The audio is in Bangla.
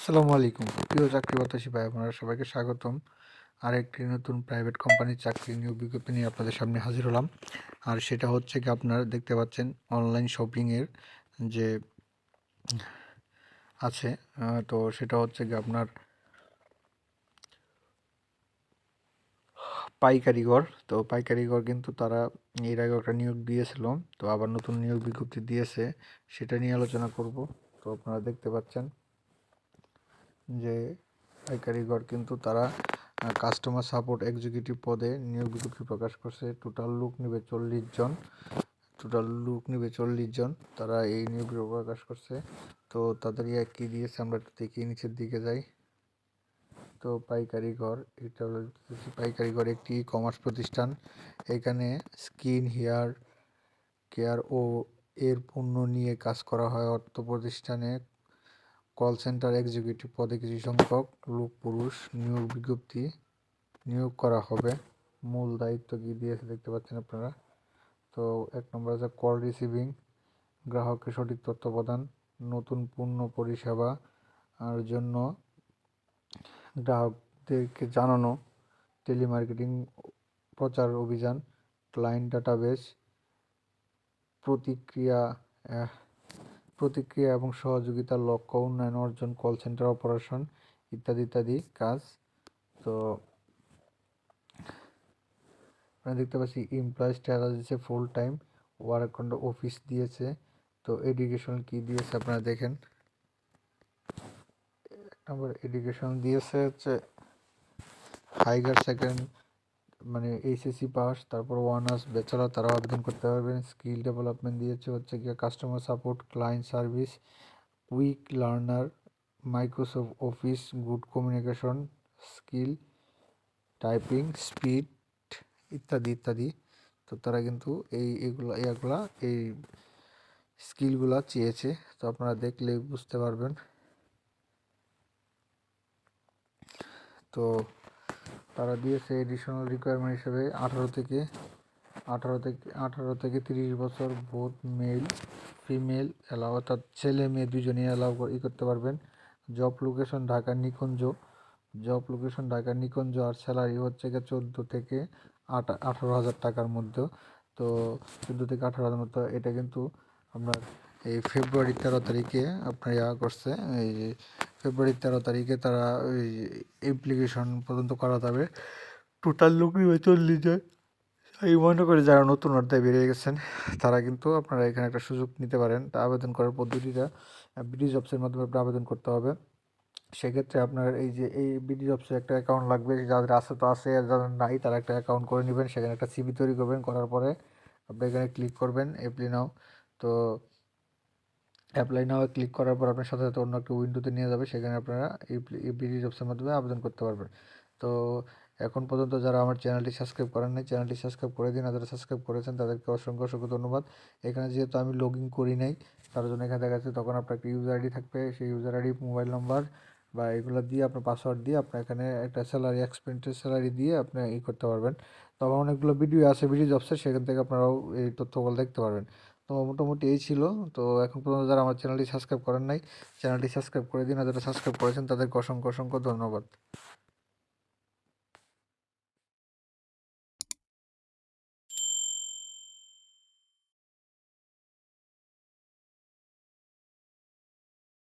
আসসালামু আলাইকুম প্রিয় চাকরি প্রত্যাশী ভাই আপনারা সবাইকে স্বাগতম। আরেকটি নতুন প্রাইভেট কোম্পানির চাকরি নিয়োগ বিজ্ঞপ্তি নিয়ে আপনাদের সামনে হাজির হলাম। আর সেটা হচ্ছে কি, আপনারা দেখতে পাচ্ছেন অনলাইন শপিংয়ের যে আছে, তো সেটা হচ্ছে কি আপনার পাইকারিঘর। তো পাইকারিঘর কিন্তু তারা এর আগে একটা নিয়োগ দিয়েছিল, তো আবার নতুন নিয়োগ বিজ্ঞপ্তি দিয়েছে, সেটা নিয়ে আলোচনা করব। তো আপনারা দেখতে পাচ্ছেন যে পাইকারিঘর কিন্তু তারা কাস্টমার সাপোর্ট এক্সিকিউটিভ পদে নিয়োগ বিজ্ঞপ্তি প্রকাশ করছে। টোটাল লোক নেবে 40 জন। তারা এই নিয়োগ বিজ্ঞপ্তি প্রকাশ করছে। তো তাদের কী দিয়েছে আমরা একটু দেখি, নিচের দিকে যাই। তো পাইকারিঘর একটি ই কমার্স প্রতিষ্ঠান। এখানে স্কিন হেয়ার কেয়ার ও এর পণ্য নিয়ে কাজ করা হয়। অর্থ প্রতিষ্ঠানে কল সেন্টার এক্সিকিউটিভ পদে কিছু সংখ্যক লোক পুরুষ নিয়োগ করা হবে। মূল দায়িত্ব কি দিয়েছে দেখতে পাচ্ছেন আপনারা। তো 1 নম্বর আছে কল রিসিভিং, গ্রাহককে সঠিক তথ্য প্রদান, নতুন পণ্য পরিষেবা আর জন্য গ্রাহকদেরকে জানানো, টেলিমার্কেটিং প্রচার অভিযান, ক্লায়েন্ট ডাটাবেস, প্রতিক্রিয়া প্রতিক্রিয়া এবং সহযোগিতার লক্ষ্য উন্নয়ন অর্জন, কল সেন্টার অপারেশন ইত্যাদি ইত্যাদি কাজ। তো আমরা দেখতে পাচ্ছি এমপ্লয়ি স্ট্যাটাস দিয়েছে full time, work contract office দিয়েছে। তো এডুকেশন কি দিয়েছে আপনারা দেখেন। 1 নম্বর এডুকেশন দিয়েছে হচ্ছে হাইগার সেকেন্ড, মানে এইচএসসি পাস, তারপর অনার্স ব্যাচেলর তারা আবেদন করতে পারবেন। স্কিল ডেভেলপমেন্ট দিয়েছে হচ্ছে গিয়ে customer support, client service, quick learner, Microsoft office, good communication skill, typing speed ইত্যাদি ইত্যাদি। তো তারা কিন্তু এই স্কিলগুলা চেয়েছে। তো আপনারা দেখলে বুঝতে পারবেন। তো তারা দিয়েছে এডিশনাল রিকোয়ারমেন্ট হিসেবে 18 থেকে 30 বছর বোথ মেল ফিমেল অ্যালাউ, অর্থাৎ ছেলে মেয়ে দুজনেই অ্যালাউ করতে পারবেন। জব লোকেশন ঢাকার নিকুঞ্জ আর স্যালারি হচ্ছে গিয়ে 14 থেকে 18,000 টাকার মধ্যে। তো 14 থেকে 18,000 মতো। এটা কিন্তু আপনার এই ফেব্রুয়ারি 13 তারিখে আপনার করছে। এই ফেব্রুয়ারি 13 তারিখে তারা ওই অ্যাপ্লিকেশন পর্যন্ত করা যাবে। টোটাল লোক নিবে 40 জন। আমি মনে করি যারা নতুন অধ্যায় বেরিয়ে গেছেন তারা কিন্তু আপনারা এখানে একটা সুযোগ নিতে পারেন। তা আবেদন করার পদ্ধতিটা বিডি জবসের মাধ্যমে আপনার আবেদন করতে হবে। সেক্ষেত্রে আপনার এই বিডি জবসে একটা অ্যাকাউন্ট লাগবে। যাদের আছে তো আছে, আর যাদের নাই তারা একটা অ্যাকাউন্ট করে নেবেন। সেখানে একটা সিভি তৈরি করবেন, করার পরে আপনি এখানে ক্লিক করবেন অ্যাপ্লাই নাও। তো অ্যাপ্লাই নাও ক্লিক করার পর আপনার সাথে সাথে অন্য একটা উইন্ডোতে নিয়ে যাবে। সেখানে আপনারা এই বিডি জবসের মাধ্যমে আবেদন করতে পারবেন। তো এখন পর্যন্ত যারা আমার চ্যানেলটি সাবস্ক্রাইব করেন নাই, চ্যানেলটি সাবস্ক্রাইব করে দিন। আর যারা সাবস্ক্রাইব করেছেন তাদেরকে অসংখ্য অসংখ্য ধন্যবাদ। এখানে যেহেতু আমি লগ ইন করি নাই, তার জন্য এখানে দেখা যাচ্ছে তখন আপনার একটা ইউজার আইডি থাকবে। সেই ইউজার আইডি, মোবাইল নাম্বার বা এগুলো দিয়ে আপনার পাসওয়ার্ড দিয়ে আপনার এখানে একটা স্যালারি দিয়ে আপনি করতে পারবেন। তো আমার অনেকগুলো ভিডিও আছে ভিডিও জবসের, সেখান থেকে আপনারাও এই তথ্যগুলো দেখতে পারবেন। তো মোটামুটি এই ছিল। তো এখন পর্যন্ত যারা আমার চ্যানেলটি সাবস্ক্রাইব করেন নাই, চ্যানেলটি সাবস্ক্রাইব করে দিন। আর যারা সাবস্ক্রাইব করেছেন তাদেরকে অসংখ্য অসংখ্য ধন্যবাদ।